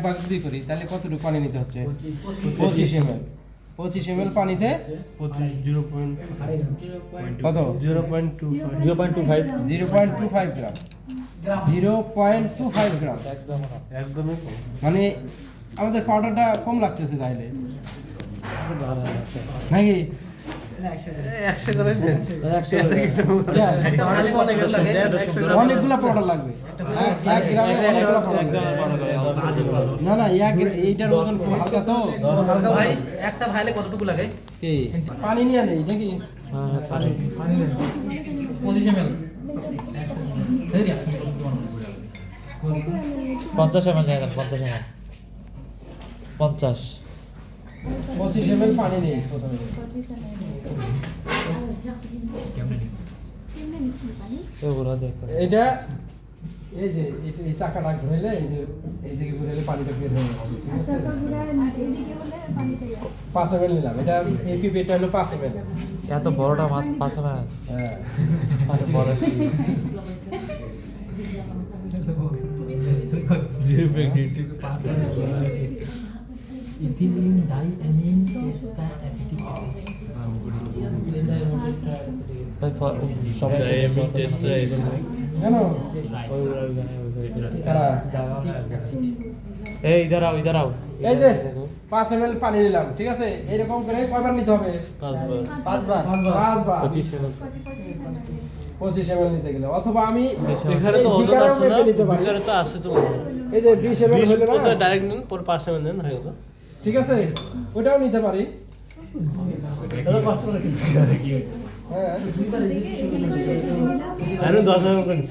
ভাগ যদি করি তাহলে কতটুকু পানি নিতে হচ্ছে 25 ml 25 ml পানিতে 0.25 গ্রাম 0.25 গ্রাম একদম মানে আমাদের পাউডারটা কম লাগতেছে তাইলে নাকি 100 করে দেন অনেকগুলো পাউডার লাগবে 1 গ্রামে অনেকগুলো পাউডার না না এইটার ওজন খুব হালকা তো হালকা ভাই একটা ভাইলে কতটুকু লাগে কি পানি নিয়ে নেই নাকি পানি 25 ml 50 ml জায়গা 50 ml 50 25 ml পানি নেই প্রথমে এটা এই যে এই চাকাটা ঘুরাইলে এই দিকে ঘুরাইলে পানিটা বের হয়ে যাবে ঠিক আছে 5 ml নিলাম এটা এই পিপেটা হলো 5 ml এত বড়টা 5 ml হ্যাঁ বড় ইথিলিন ডাইঅ্যামিন টেট্রাঅ্যাসিটিক অ্যাসিড ভাই সব কেন এই ইধার আও এই যে 5 ml পানি নিলাম ঠিক আছে এরকম করে কয়বার নিতে হবে 5বার 25 ml নিতে গেলে অথবা আমি এখানে তো ওজন আছে না বিকারে তো আছে তো এই যে 20 ml হলো না ওটা ডাইরেক্ট নেন পর 5 ml নেন হয়ে গেল ঠিক আছে ওটাও নিতে পারি হ্যাঁ আরে 10 ml করে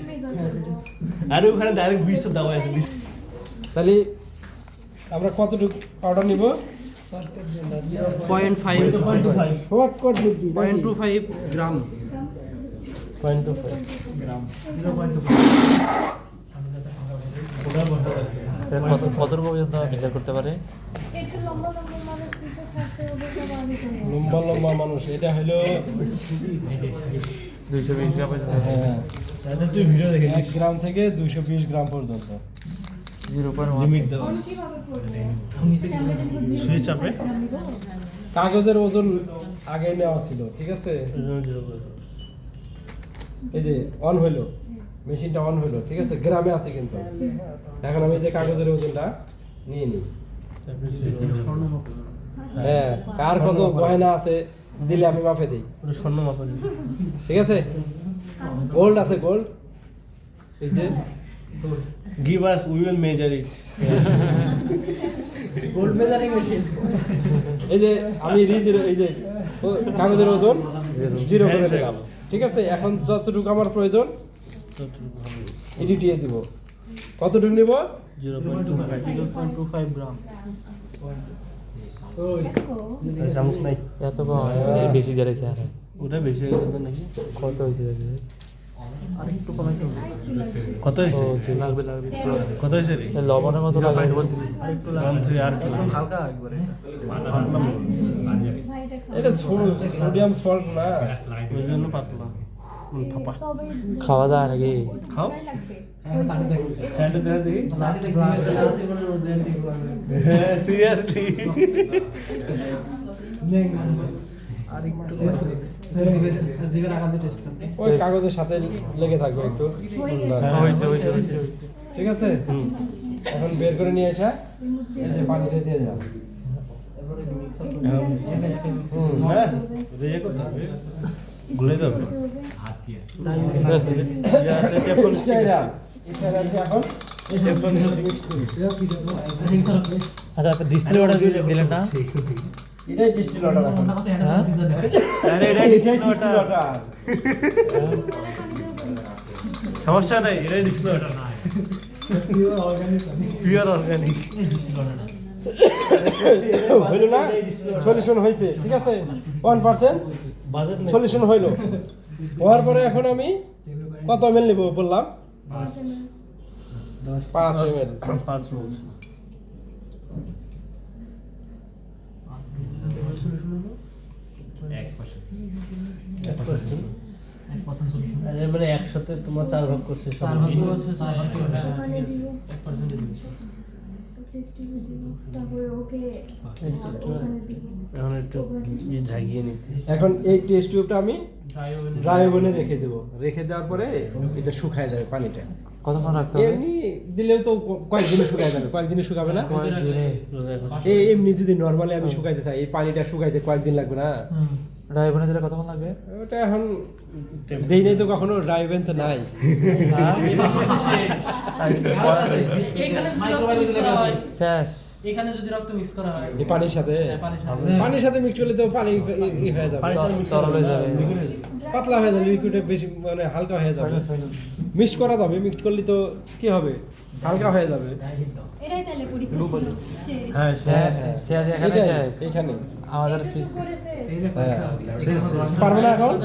আরে ওখানে ডাইরেক্ট 20 দাও আছে 20 তাহলে আমরা কতটুকু পাউডার নিব 0.25 গ্রাম 0.25 গ্রাম কত পর্যন্ত মেজার করতে পারে লম্বা মানুষ এটা হলো 220 গ্রাম হ্যাঁ তাহলে তুই ভিডিও দেখে 1 গ্রাম থেকে 220 গ্রাম পর্যন্ত 0.1 লিমিট দাও সুইচ চাপে কাগজের ওজন আগে নেওয়া ছিল ঠিক আছে এই যে অন হলো মেশিনটা অন হলো ঠিক আছে গ্রামে আছে কিন্তু এখন আমি এই যে কাগজের ওজনটা নিয়ে নিই হ্যাঁ কার কত গয়না আছে দিলে আমি মাপে দিই স্বর্ণ মাপা ঠিক আছে গোল্ড আছে গোল্ড এই যে give us we will measure it gold measuring machine এই যে আমি এই যে কাগজের ওজন 0 করে দিলাম ঠিক আছে এখন যতটুকু আমার প্রয়োজন এডিটিয়ে দিব কতটুকু নিব 0.25 গ্রাম চামচ নাই এত কম বেশি দাঁড়াইছে আর ওটা বেশি হয়ে গেল নাকি কত হয়েছে আরেকটু কমাইতে হবে কত হয়েছে লাগবে কত হয়েছে রে লবণের মতো লাগে আরেকটু লাগবে আর একদম হালকা একবারে এটা সোডিয়াম সল্ট না ওই জন্য পাতলা ফাপা খাওয়া যায় নাকি খাও পানি দেখো স্যান্ডে দেখা দেখি পানি দেখো আছে মানে রোদে ঠিক হবে হ্যাঁ সিরিয়াসলি আরেকটু জিভে রাখা দিয়ে টেস্ট করতে ওই কাগজের সাথে লেগে থাকবে একটু হয়েছে ঠিক আছে এখন বের করে নিয়ে এসে এই যে পানিতে দিয়ে দিলাম হ্যাঁ রেজে করতে হবে গুলে দেবে এখন আচ্ছা আপনি ডিসপ্লে অর্ডার দিলেন না এটাই ডিস্টিল ওয়াটার আরে এটা ডিসপ্লে ওয়াটার সমস্যা নাই এটা ডিসপ্লে ওয়াটার না পিওর অর্গানিক হইল না সলিউশন হয়েছে ঠিক আছে 1% সলিউশন হইল হওয়ার পরে এখন আমি কত এমএল নেব বললাম 5 এমএল 5 মল মানে একসাথে তোমার 4 ভাগ করছে সব তারপরে ওকে ওখানে দিব। এখন একটু ঝাঁকিয়ে নিতে এখন এই টেস্ট টিউবটা আমি ড্রাই ওভেনে রেখে দেবো, রেখে দেওয়ার পরে এটা শুকায় যাবে পানিটা। কতক্ষণ রাখতে হবে? এমনি দিলেও তো কয়েকদিনে শুকায় যাবে, কয়েকদিনে শুকাবে না? কয়েকদিনে। এই এমনি যদি নর্মালি আমি শুকাইতে চাই, এই পানিটা শুকাইতে কয়েকদিন লাগবে না? ড্রাই ওভেনে দিলে কতক্ষণ লাগবে? ওটা এখন দেই নাই তো কখনো, ড্রাই ওভেন তো নাই। হ্যাঁ? এখানে মাইক্রোওয়েভ মিক্স করা হয়, শেষ। এখানে যদি রক্ত মিক্স করা হয়, এই পানির সাথে পানির সাথে মিক্স করলে তো পানি হয়ে যাবে, পানির সাথে mix তরল হয়ে যাবে। liquid হয়ে যাবে। পাতলা হয়ে যাবে, লিকুইডে বেশি মানে হালকা হয়ে যাবে। মিক্স করা যাবে, মিক্স করলে তো কি হবে, হালকা হয়ে যাবে। এটাই তাহলে পরীক্ষা ছিল। শেষ। হ্যাঁ হ্যাঁ, শেষ এখানে এটাই, শেষ। এখানে আমাদের একটু করেছে। এই যে পরীক্ষা পারবো না এখন।